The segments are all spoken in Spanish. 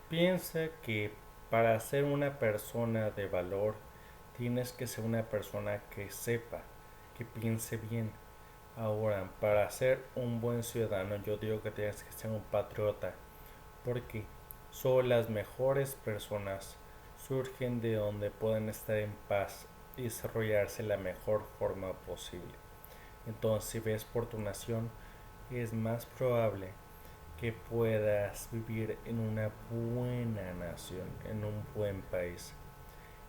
Piensa que para ser una persona de valor tienes que ser una persona que sepa, que piense bien. Ahora, para ser un buen ciudadano yo digo que tienes que ser un patriota, porque solo las mejores personas surgen de donde pueden estar en paz y desarrollarse de la mejor forma posible. Entonces, si ves por tu nación, es más probable que puedas vivir en una buena nación, en un buen país.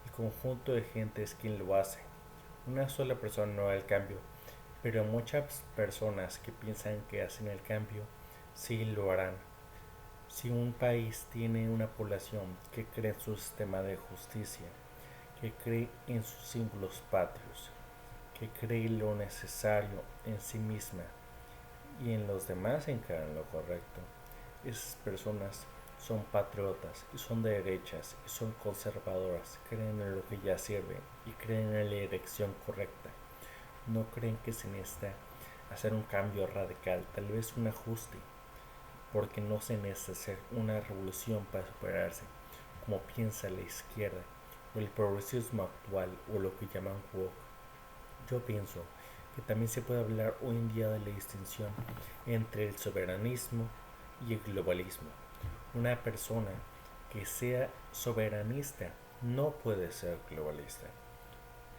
El conjunto de gente es quien lo hace. Una sola persona no hará el cambio, pero muchas personas que piensan que hacen el cambio sí lo harán. Si un país tiene una población que cree en su sistema de justicia, que cree en sus símbolos patrios, que cree lo necesario en sí misma y en los demás encaran lo correcto, esas personas son patriotas y son de derechas y son conservadoras, creen en lo que ya sirve y creen en la dirección correcta. No creen que se necesita hacer un cambio radical, tal vez un ajuste, porque no se necesita hacer una revolución para superarse, como piensa la izquierda o el progresismo actual o lo que llaman woke. Yo pienso que también se puede hablar hoy en día de la distinción entre el soberanismo y el globalismo. Una persona que sea soberanista no puede ser globalista.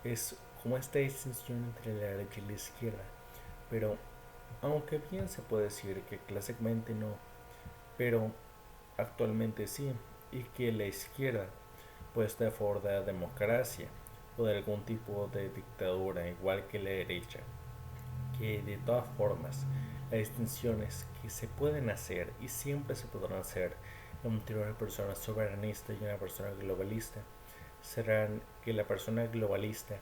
Es como esta distinción entre la derecha y la izquierda. Pero aunque bien se puede decir que clásicamente no, pero actualmente sí, y que la izquierda puede estar a favor de la democracia o de algún tipo de dictadura, igual que la derecha, que de todas formas las distinciones que se pueden hacer y siempre se podrán hacer entre una persona soberanista y una persona globalista serán que la persona globalista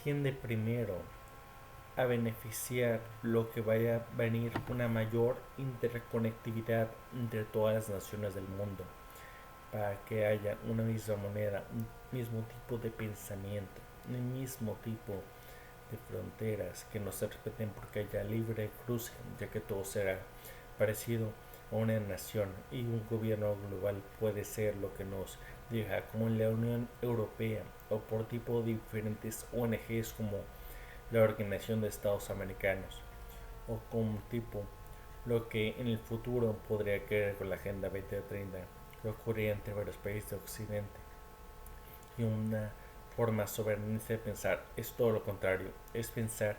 tiende primero a beneficiar lo que vaya a venir una mayor interconectividad entre todas las naciones del mundo para que haya una misma moneda, un mismo tipo de pensamiento, un mismo tipo de fronteras que no se respeten porque haya libre cruce, ya que todo será parecido a una nación y un gobierno global puede ser lo que nos diga, como en la Unión Europea o por tipo de diferentes ONGs como la Organización de Estados Americanos o como tipo lo que en el futuro podría querer con la Agenda 2030 que ocurría entre varios países de Occidente y una forma soberanista de pensar es todo lo contrario, es pensar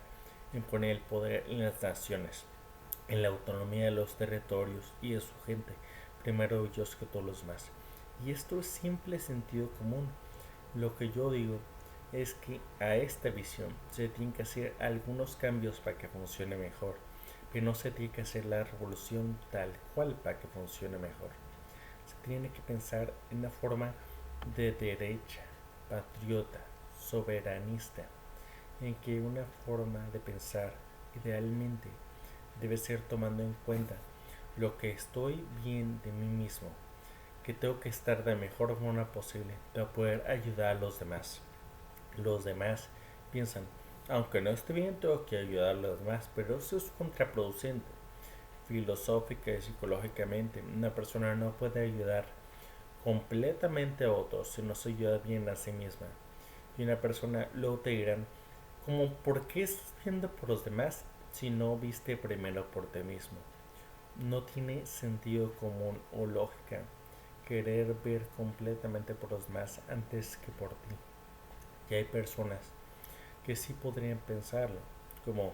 en poner el poder en las naciones, en la autonomía de los territorios y de su gente, primero ellos que todos los demás. Y esto es simple sentido común. Lo que yo digo es que a esta visión se tienen que hacer algunos cambios para que funcione mejor, que no se tiene que hacer la revolución tal cual para que funcione mejor. Se tiene que pensar en una forma de derecha, patriota, soberanista, en que una forma de pensar idealmente debe ser tomando en cuenta lo que estoy bien de mí mismo, que tengo que estar de la mejor forma posible para poder ayudar a los demás. Los demás piensan, aunque no esté bien, tengo que ayudar a los demás, pero eso es contraproducente. Filosófica y psicológicamente, una persona no puede ayudar completamente a otros si no se ayuda bien a sí misma. Y una persona luego te dirán, como, ¿por qué estás viendo por los demás si no viste primero por ti mismo? No tiene sentido común o lógica querer ver completamente por los demás antes que por ti. Y hay personas que sí podrían pensarlo, como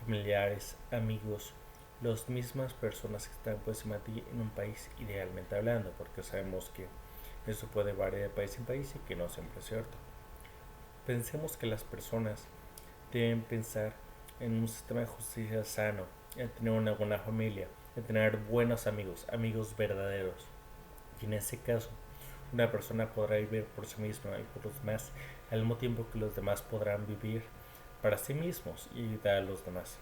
familiares, amigos, las mismas personas que están por encima de ti en un país idealmente hablando, porque sabemos que eso puede variar de país en país y que no siempre es cierto. Pensemos que las personas deben pensar en un sistema de justicia sano, en tener una buena familia, en tener buenos amigos, amigos verdaderos. Y en ese caso, una persona podrá vivir por sí misma y por los demás, al mismo tiempo que los demás podrán vivir para sí mismos y dar a los demás.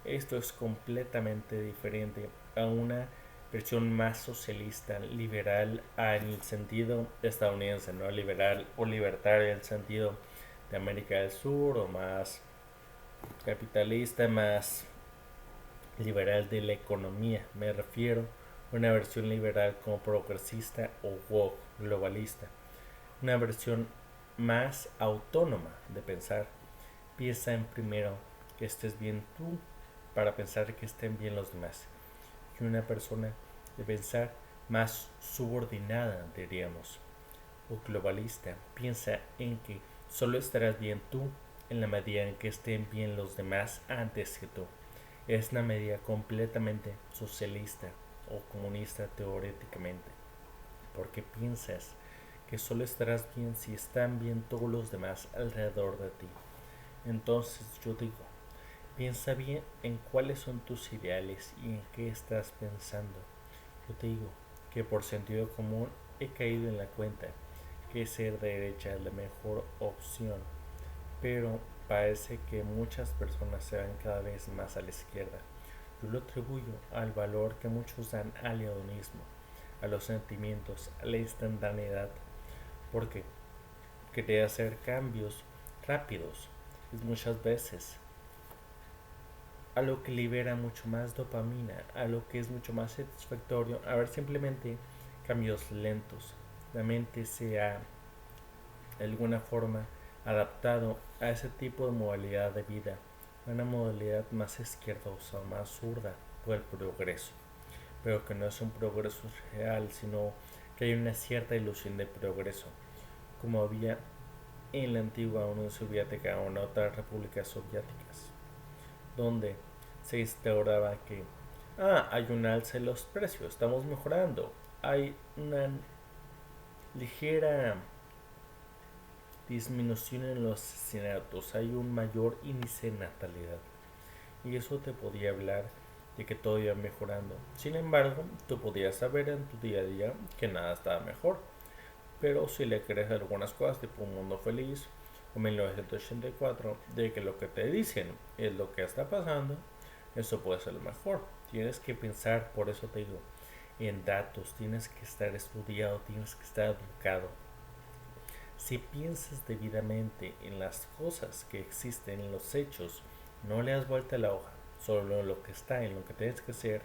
Esto es completamente diferente a una versión más socialista, liberal en el sentido estadounidense, no liberal o libertario en el sentido de América del Sur o más capitalista, más liberal de la economía, me refiero, una versión liberal como progresista o woke globalista, una versión más autónoma de pensar. Piensa en primero que estés bien tú para pensar que estén bien los demás. Y una persona de pensar más subordinada, diríamos, o globalista, piensa en que solo estarás bien tú en la medida en que estén bien los demás antes que tú. Es una medida completamente socialista o comunista teóricamente, porque piensas que solo estarás bien si están bien todos los demás alrededor de ti. Entonces yo digo, piensa bien en cuáles son tus ideales y en qué estás pensando. Yo te digo que por sentido común he caído en la cuenta que ser de derecha es la mejor opción, pero parece que muchas personas se van cada vez más a la izquierda. Yo lo atribuyo al valor que muchos dan al hedonismo, a los sentimientos, a la instantaneidad, porque querer hacer cambios rápidos es muchas veces a lo que libera mucho más dopamina, a lo que es mucho más satisfactorio, a ver simplemente cambios lentos. La mente se ha de alguna forma adaptado a ese tipo de modalidad de vida, una modalidad más izquierdosa, más zurda por el progreso, pero que no es un progreso real, sino que hay una cierta ilusión de progreso, como había en la antigua Unión Soviética o en otras repúblicas soviéticas, donde se instauraba que hay un alza en los precios, estamos mejorando, hay una ligera disminución en los asesinatos, hay un mayor índice de natalidad. Y eso te podía hablar de que todo iba mejorando. Sin embargo, tú podías saber en tu día a día que nada estaba mejor. Pero si le crees algunas cosas, tipo Un Mundo Feliz o 1984, de que lo que te dicen es lo que está pasando, eso puede ser lo mejor. Tienes que pensar, por eso te digo, en datos, tienes que estar estudiado, tienes que estar educado. Si piensas debidamente en las cosas que existen, en los hechos, no le das vuelta a la hoja, solo en lo que está, en lo que tienes que ser,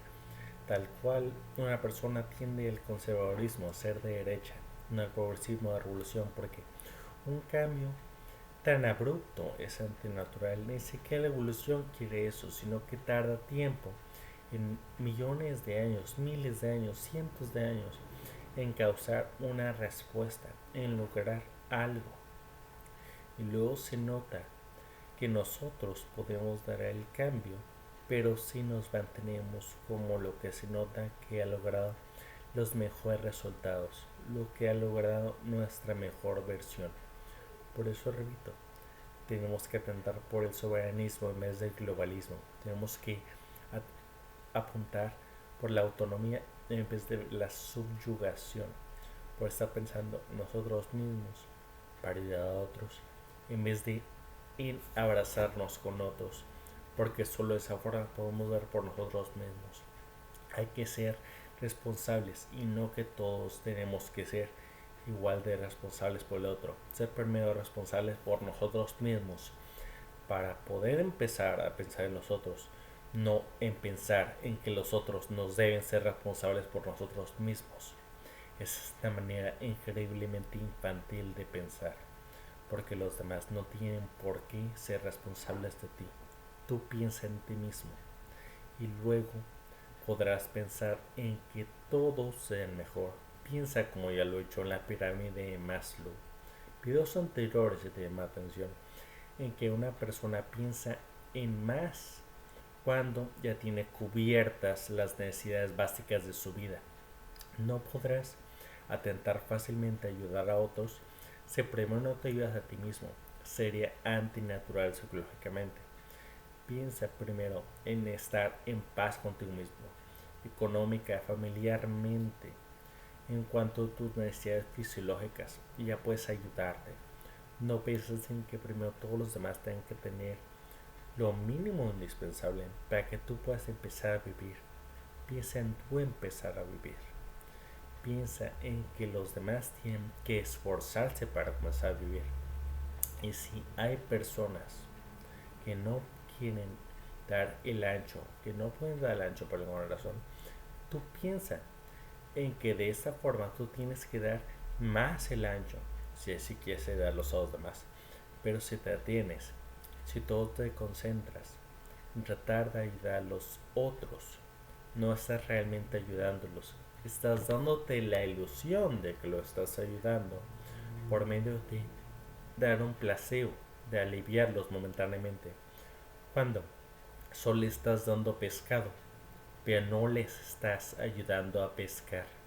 tal cual una persona tiende al conservadurismo, a ser de derecha, no al progresismo de revolución, porque un cambio tan abrupto es antinatural. Ni siquiera la evolución quiere eso, sino que tarda tiempo, en millones de años, miles de años, cientos de años, en causar una respuesta, en lograr algo. Y luego se nota que nosotros podemos dar el cambio, pero si nos mantenemos como lo que se nota que ha logrado los mejores resultados, lo que ha logrado nuestra mejor versión. Por eso repito, tenemos que atentar por el soberanismo en vez del globalismo. Tenemos que apuntar por la autonomía en vez de la subyugación, por estar pensando nosotros mismos para ayudar a otros, en vez de en abrazarnos con otros, porque solo de esa forma podemos ver por nosotros mismos. Hay que ser responsables y no que todos tenemos que ser igual de responsables por el otro. Ser primero responsables por nosotros mismos para poder empezar a pensar en los otros, no en pensar en que los otros nos deben ser responsables por nosotros mismos. Es una manera increíblemente infantil de pensar, porque los demás no tienen por qué ser responsables de ti. Tú piensa en ti mismo y luego podrás pensar en que todos sean mejor. Piensa como ya lo he hecho en la pirámide de Maslow. Videos anteriores se te llama atención en que una persona piensa en más cuando ya tiene cubiertas las necesidades básicas de su vida. No podrás atentar fácilmente a ayudar a otros si primero no te ayudas a ti mismo. Sería antinatural psicológicamente. Piensa primero en estar en paz contigo mismo, económica, familiarmente, en cuanto a tus necesidades fisiológicas, y ya puedes ayudarte. No pienses en que primero todos los demás tengan que tener lo mínimo indispensable para que tú puedas empezar a vivir. Piensa en tú empezar a vivir. Piensa en que los demás tienen que esforzarse para comenzar a vivir. Y si hay personas que no quieren dar el ancho, que no pueden dar el ancho por alguna razón, Tú piensa en que de esta forma tú tienes que dar más el ancho, si así quieres dar los a los demás. Pero si te atienes, si todo te concentras en tratar de ayudar a los otros, no estás realmente ayudándolos. Estás dándote la ilusión de que lo estás ayudando por medio de dar un placebo, de aliviarlos momentáneamente. Cuando solo estás dando pescado, pero no les estás ayudando a pescar.